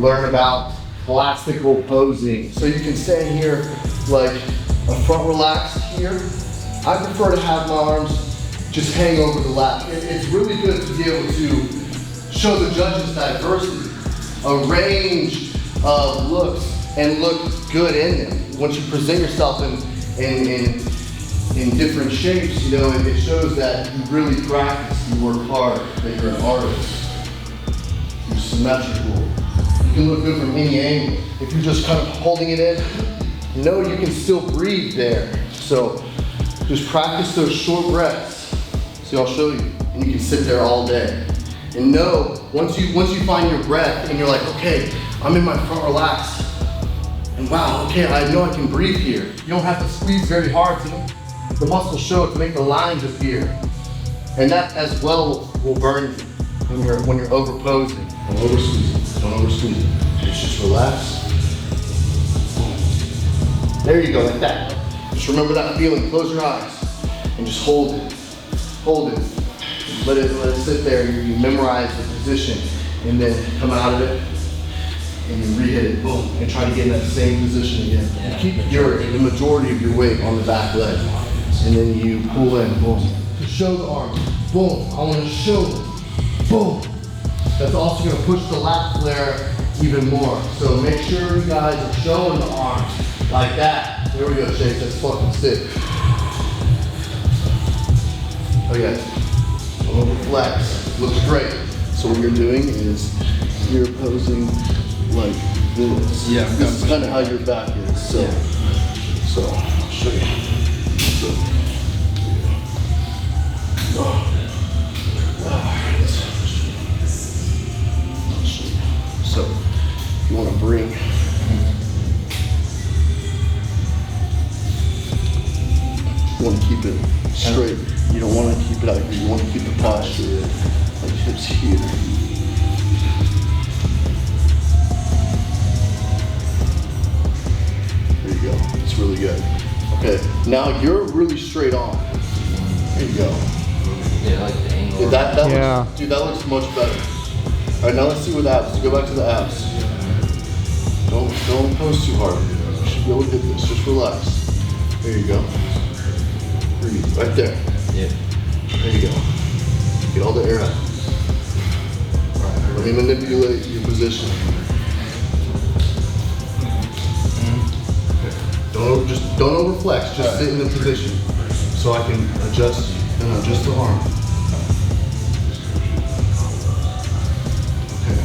learn about classical posing. So you can stand here like a front relaxed here. I prefer to have my arms just hang over the lap. It's really good to be able to show the judges diversity, a range of looks, and look good in them. Once you present yourself in different shapes, you know, it shows that you really practice, you work hard, that you're an artist. You're symmetrical. You can look good from any angle. If you're just kind of holding it in, know you can still breathe there. So just practice those short breaths. See, I'll show you. And you can sit there all day. And know, once you find your breath and you're like, okay, I'm in my front relaxed. And wow, okay, I know I can breathe here. You don't have to squeeze very hard to make the muscles show to make the lines appear. And that as well will burn you when you're over posing. Don't over squeeze it. Don't over squeeze it. Just relax. There you go, like that. Just remember that feeling. Close your eyes and just hold it. Hold it. Let it sit there. You memorize the position and then come out of it and you re-hit it. Boom. And try to get in that same position again. Yeah, keep the majority of your weight on the back leg. And then you pull in. Boom. To show the arms. Boom. I want to show them. Boom. That's also going to push the lat flare even more. So make sure you guys are showing the arms like that. There we go, Chase. That's fucking sick. Oh yeah. A little flex. Looks great. So what you're doing is you're posing like this. Yeah. This is kind of how your back is. So, yeah. So I'll show you. So you want to bring you want to keep it straight. You don't want to keep it out here. You want to keep the posture like hips here. There you go. It's really good. Okay. Now you're really straight on. There you go. Yeah, I like the angle. Yeah, that looks, dude, that looks much better. All right, now let's see with abs. Let's go back to the abs. Don't pose too hard. You should be able to hit this. Just relax. There you go. Breathe. Right there. Yeah. There you go. Get all the air out. All right, let me manipulate your position. Don't overflex. Just sit in the position so I can adjust you. No, just the arm. Okay.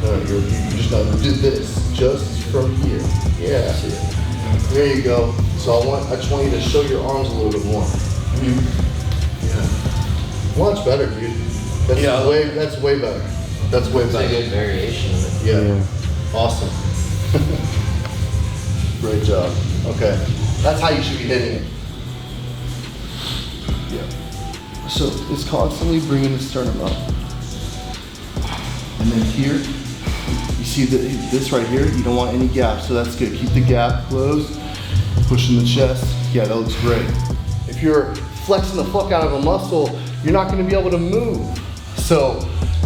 No, you just got to do this just from here. Yeah. There you go. So I just want you to show your arms a little bit more. Yeah. Much better, dude. That's way better. That's way better. It's a good variation of it. Yeah. Awesome. Great job. Okay. That's how you should be hitting it. Yeah. So it's constantly bringing the sternum up. And then here, you see this right here, you don't want any gap, so that's good. Keep the gap closed, pushing the chest. Yeah, that looks great. If you're flexing the fuck out of a muscle, you're not gonna be able to move. So,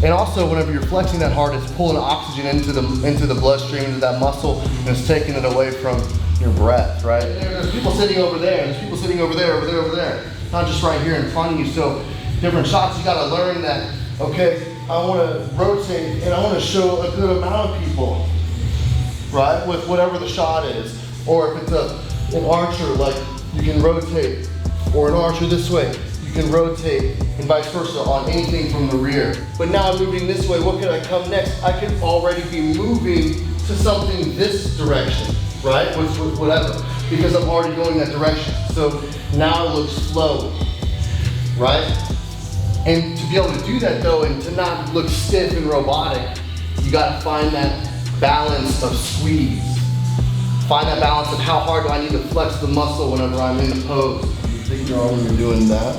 and also whenever you're flexing that hard, it's pulling oxygen into the bloodstream, into that muscle, and it's taking it away from your breath, right? There's people sitting over there, there's people sitting over there, over there. Not just right here in front of you. So different shots, you gotta learn that, okay, I wanna rotate and I wanna show a good amount of people, right? With whatever the shot is. Or if it's an archer, like you can rotate, or an archer this way, you can rotate, and vice versa on anything from the rear. But now I'm moving this way, what could I come next? I could already be moving to something this direction, right? With whatever, because I'm already going that direction. So now it looks slow, right? And to be able to do that though, and to not look stiff and robotic, you gotta find that balance of squeeze. Find that balance of how hard do I need to flex the muscle whenever I'm in the pose. You think you're when you're doing that?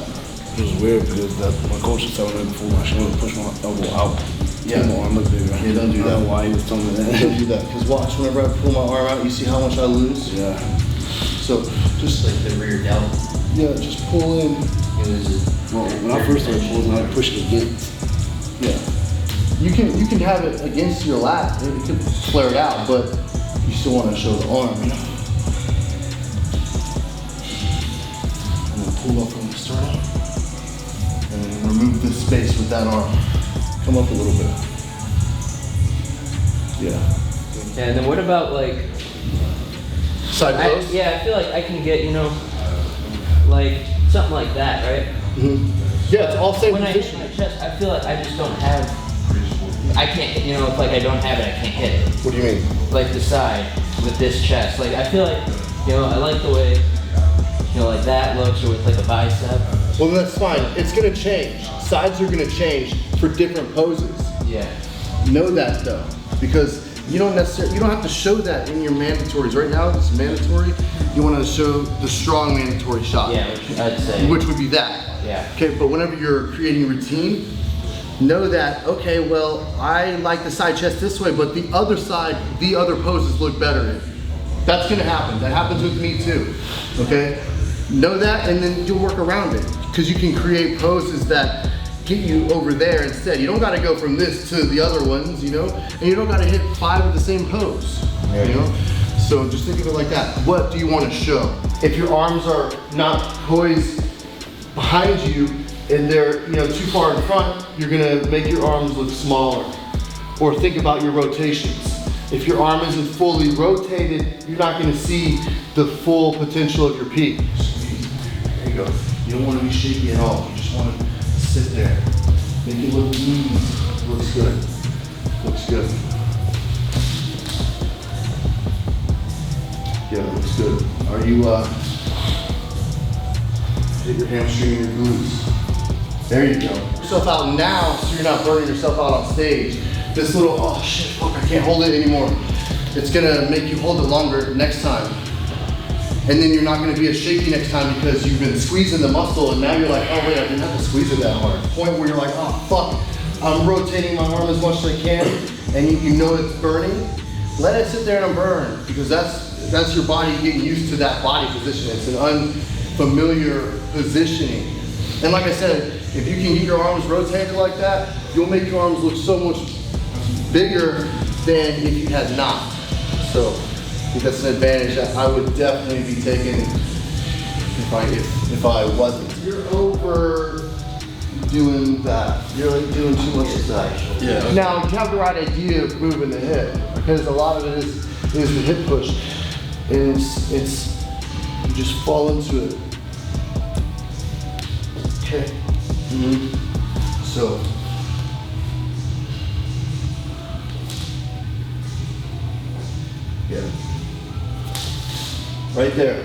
It was weird because my coach was telling me before I should push my elbow out. Yeah. My arm looked bigger. Yeah, don't do that. Why he was telling me that. Don't do that. Because watch, whenever I pull my arm out, you see how much I lose? Yeah. So just like the rear delt. Yeah, just pull in Well, when I first started posing, I pushed it against. Yeah. You can have it against your lat. It could flare it out, but you still want to show the arm, you know? And then pull up from the sternum. And then remove this space with that arm. Come up a little bit. Yeah. And then what about like, Side pose? I feel like I can get, you know, like something like that, right? Yeah, it's all same when position. I hit my chest, I feel like I just don't have, I can't, you know, it's like I don't have it, I can't hit it. What do you mean? Like the side with this chest. Like I feel like, you know, I like the way, you know, like that looks, or with like a bicep. Well, then that's fine. It's gonna change. Sides are gonna change for different poses. Yeah. Know that though, because you don't have to show that in your mandatories. Right now, it's mandatory. You want to show the strong mandatory shot. Yeah, which I'd say. Which would be that. Yeah. Okay, but whenever you're creating a routine, know that, okay, well, I like the side chest this way, but the other side, the other poses look better in. That's gonna happen. That happens with me too, okay? Know that, and then you'll work around it. Because you can create poses that get you over there instead. You don't gotta go from this to the other ones, you know? And you don't gotta hit 5 of the same pose, you know? So just think of it like that. What do you wanna show? If your arms are not poised behind you and they're, you know, too far in front, you're gonna make your arms look smaller. Or think about your rotations. If your arm isn't fully rotated, you're not gonna see the full potential of your peak. There you go. You don't wanna be shaky at all. You just wanna sit there. Make it look easy. Looks good. Looks good. Yeah, looks good. Are you, hit your hamstring and your glutes. There you go. Put yourself out now so you're not burning yourself out on stage. This little, oh shit, fuck, I can't hold it anymore. It's gonna make you hold it longer next time. And then you're not gonna be as shaky next time because you've been squeezing the muscle and now you're like, oh wait, I didn't have to squeeze it that hard. Point where you're like, oh fuck, I'm rotating my arm as much as I can and you know it's burning. Let it sit there and burn because that's your body getting used to that body position. It's an unfamiliar positioning. And like I said, if you can get your arms rotated like that, you'll make your arms look so much bigger than if you had not. So I think that's an advantage that I would definitely be taking if I wasn't. You're overdoing that. You're like doing too much of that. Yeah. Now you have the right idea of moving the hip because a lot of it is the hip push. And it's you just fall into it. Okay. So. Yeah. Right there.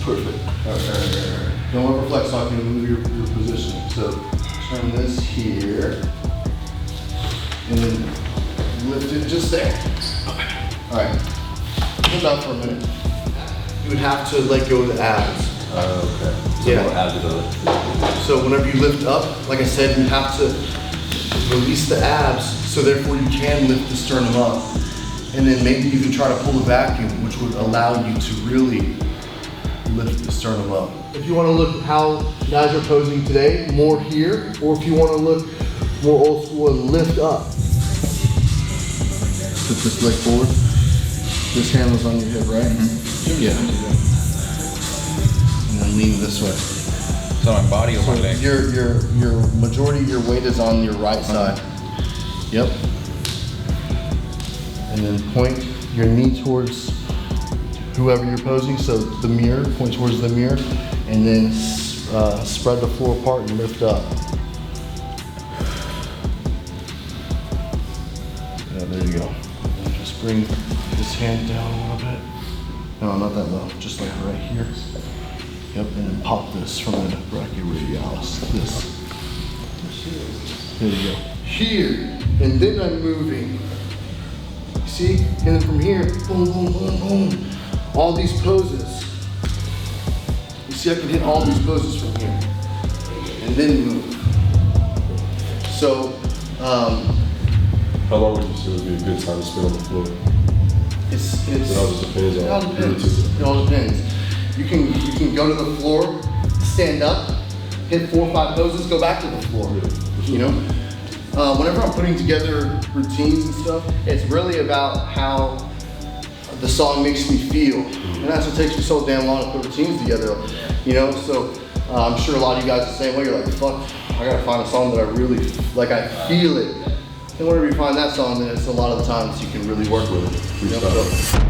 Perfect. All right. Don't over flex, so I can move your position. So turn this here. And then lift it just there. Okay. All right. Hold on for a minute. You would have to let go of the abs. Okay. So Yeah. more abs. So whenever you lift up, like I said, you have to release the abs, so therefore you can lift the sternum up. And then maybe even try to pull the vacuum, which would allow you to really lift the sternum up. If you want to look how guys are posing today, more here, or if you want to look more old school and lift up. Put this leg forward. This hand was on your hip, right? Yeah. And then lean this way. So my body or my leg? Your majority of your weight is on your right side. Yep. And then point your knee towards whoever you're posing, so the mirror, point towards the mirror, and then spread the floor apart and lift up. Yeah, there you go. And just bring this hand down a little bit. No, not that low, just like right here. Yep, and then pop this from the brachioradialis, this. There you go. Here, and then I'm moving. See? And then from here, boom, boom, boom, boom. All these poses. You see, I can hit all these poses from here. And then move. So, how long would you say would be a good time to spend on the floor? it all depends. It all depends. You can go to the floor, stand up, hit 4 or 5 poses, go back to the floor. You know? Whenever I'm putting together routines and stuff, it's really about how the song makes me feel. And that's what takes me so damn long to put routines together. You know, so I'm sure a lot of you guys are the same way. You're like, fuck, I gotta find a song that I really, like I feel it. And whenever you find that song, then it's a lot of the times you can really work with it. You know? So,